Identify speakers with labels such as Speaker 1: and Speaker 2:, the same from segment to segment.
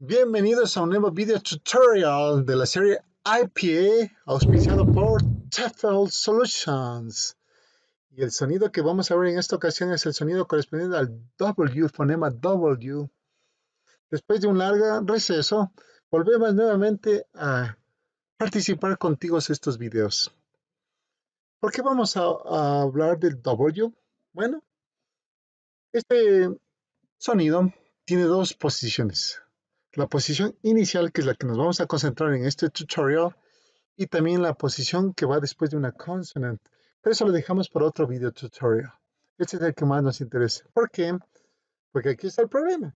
Speaker 1: Bienvenidos a un nuevo video tutorial de la serie IPA auspiciado por TEFL Solutions. Y el sonido que vamos a ver en esta ocasión es el sonido correspondiente al W, fonema W. Después de un largo receso, volvemos nuevamente a participar contigo en estos videos. ¿Por qué vamos a hablar del W? Bueno, este sonido tiene dos posiciones. La posición inicial, que es la que nos vamos a concentrar en este tutorial, y también la posición que va después de una consonant. Pero eso lo dejamos para otro video tutorial. Este es el que más nos interesa. ¿Por qué? Porque aquí está el problema.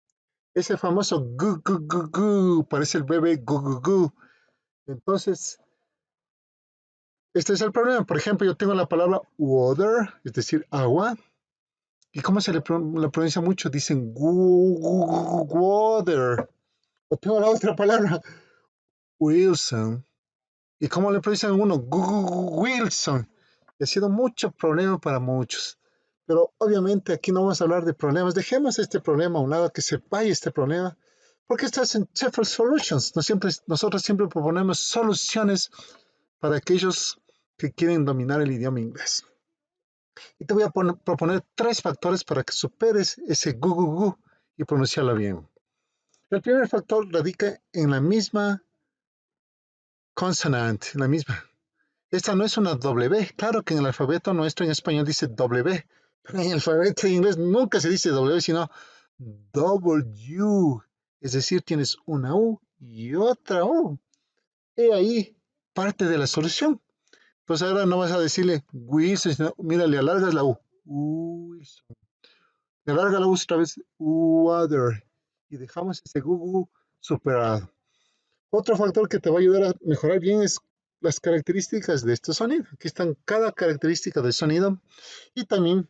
Speaker 1: Ese famoso gu, gu, gu, gu, parece el bebé gu, gu, gu. Entonces, este es el problema. Por ejemplo, yo tengo la palabra water, es decir, agua. ¿Y cómo se le pronuncia mucho? Dicen gu, gu, gu, gu, water. O tengo la otra palabra, Wilson. ¿Y cómo le pronuncian uno? Wilson. Y ha sido mucho problema para muchos. Pero obviamente aquí no vamos a hablar de problemas. Dejemos este problema a un lado, que se vaya este problema. Porque estás en TEFL Solutions. Nosotros siempre proponemos soluciones para aquellos que quieren dominar el idioma inglés. Y te voy a proponer 3 factores para que superes ese gu y pronunciarlo bien. El primer factor radica en la misma consonante, la misma. Esta no es una W. Claro que en el alfabeto nuestro en español dice W, pero en el alfabeto en inglés nunca se dice W, sino W. Es decir, tienes una U y otra U. Y ahí parte de la solución. Pues ahora no vas a decirle Wilson, sino, mira, le alargas la U. Wilson. Le alargas la U otra vez. Water. Y dejamos ese Google superado. Otro factor que te va a ayudar a mejorar bien es las características de este sonido. Aquí están cada característica del sonido y también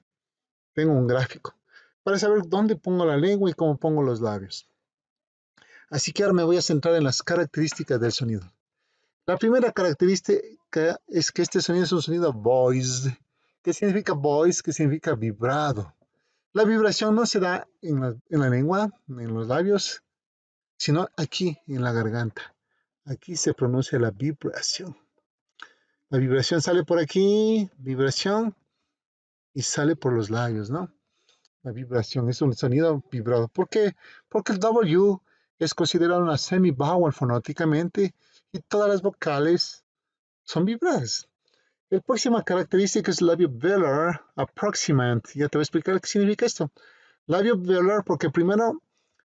Speaker 1: tengo un gráfico para saber dónde pongo la lengua y cómo pongo los labios. Así que ahora me voy a centrar en las características del sonido. La primera característica es que este sonido es un sonido voiced. ¿Qué significa voice? ¿Qué significa vibrado? La vibración no se da en la lengua, en los labios, sino aquí en la garganta. Aquí se pronuncia la vibración. La vibración sale por aquí, vibración, y sale por los labios, ¿no? La vibración es un sonido vibrado. ¿Por qué? Porque el W es considerado una semi-vowel fonéticamente y todas las vocales son vibradas. La próxima característica es el labio velar approximant. Ya te voy a explicar qué significa esto. Labio velar porque primero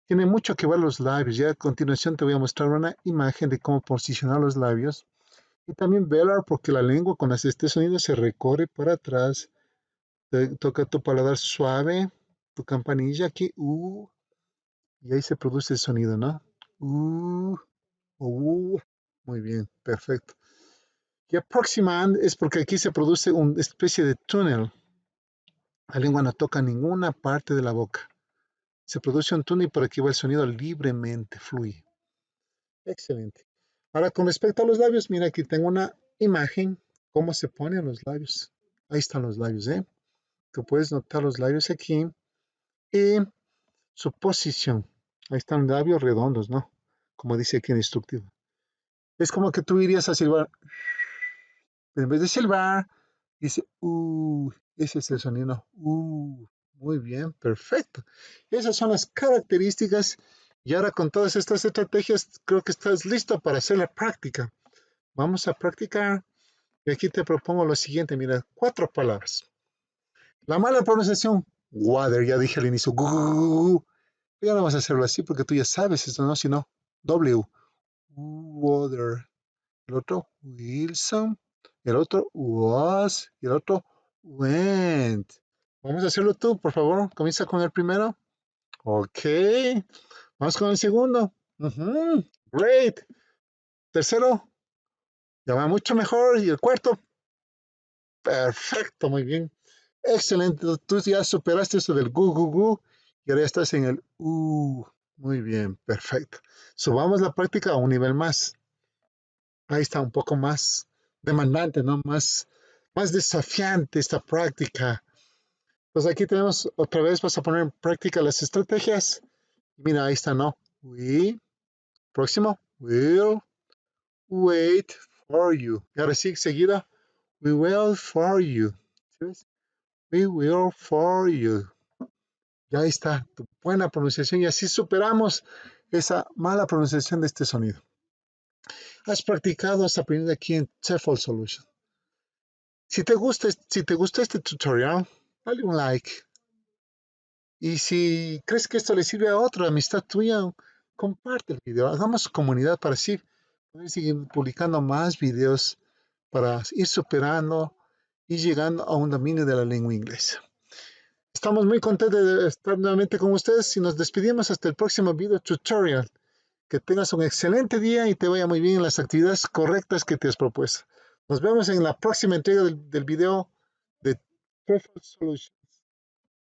Speaker 1: tiene mucho que ver los labios. Ya a continuación te voy a mostrar una imagen de cómo posicionar los labios. Y también velar porque la lengua cuando hace este sonido se recorre para atrás. Toca tu paladar suave, tu campanilla aquí, y ahí se produce el sonido, ¿no? Muy bien, perfecto. Y aproximando es porque aquí se produce una especie de túnel. La lengua no toca ninguna parte de la boca. Se produce un túnel y por aquí va el sonido libremente, fluye. Excelente. Ahora, con respecto a los labios, mira, aquí tengo una imagen, cómo se ponen los labios. Ahí están los labios, ¿eh? Tú puedes notar los labios aquí y su posición. Ahí están labios redondos, ¿no? Como dice aquí en el instructivo. Es como que tú irías a silbar. Pero en vez de silbar, dice, ese es el sonido. Muy bien, perfecto. Esas son las características. Y ahora con todas estas estrategias, creo que estás listo para hacer la práctica. Vamos a practicar. Y aquí te propongo lo siguiente, mira, 4 palabras. La mala pronunciación, water, ya dije al inicio, ya no vas a hacerlo así porque tú ya sabes esto, ¿no? Sino W, water. El otro, Wilson. El otro, was. Y el otro, went. Vamos a hacerlo tú, por favor. Comienza con el primero. Ok. Vamos con el segundo. Great. Tercero, ya va mucho mejor. Y el cuarto, perfecto, muy bien. Excelente. Tú ya superaste eso del gu. Y ahora ya estás en el Muy bien, perfecto. Subamos la práctica a un nivel más. Ahí está un poco más demandante, ¿no? Más desafiante esta práctica. Pues aquí tenemos otra vez, vas a poner en práctica las estrategias. Mira, ahí está, ¿no? We, Próximo. We'll wait for you. Y ahora sí, seguida. We will for you. ¿Sí ves? We will for you. Ya está, tu buena pronunciación y así superamos esa mala pronunciación de este sonido. Has practicado, has aprendido aquí en TEFL Solution. Si te gusta este tutorial, dale un like. Y si crees que esto le sirve a otra amistad tuya, comparte el video. Hagamos comunidad para así poder seguir publicando más videos para ir superando y llegando a un dominio de la lengua inglesa. Estamos muy contentos de estar nuevamente con ustedes y nos despedimos hasta el próximo video tutorial. Que tengas un excelente día y te vaya muy bien en las actividades correctas que te has propuesto. Nos vemos en la próxima entrega del video de TEFL Solution.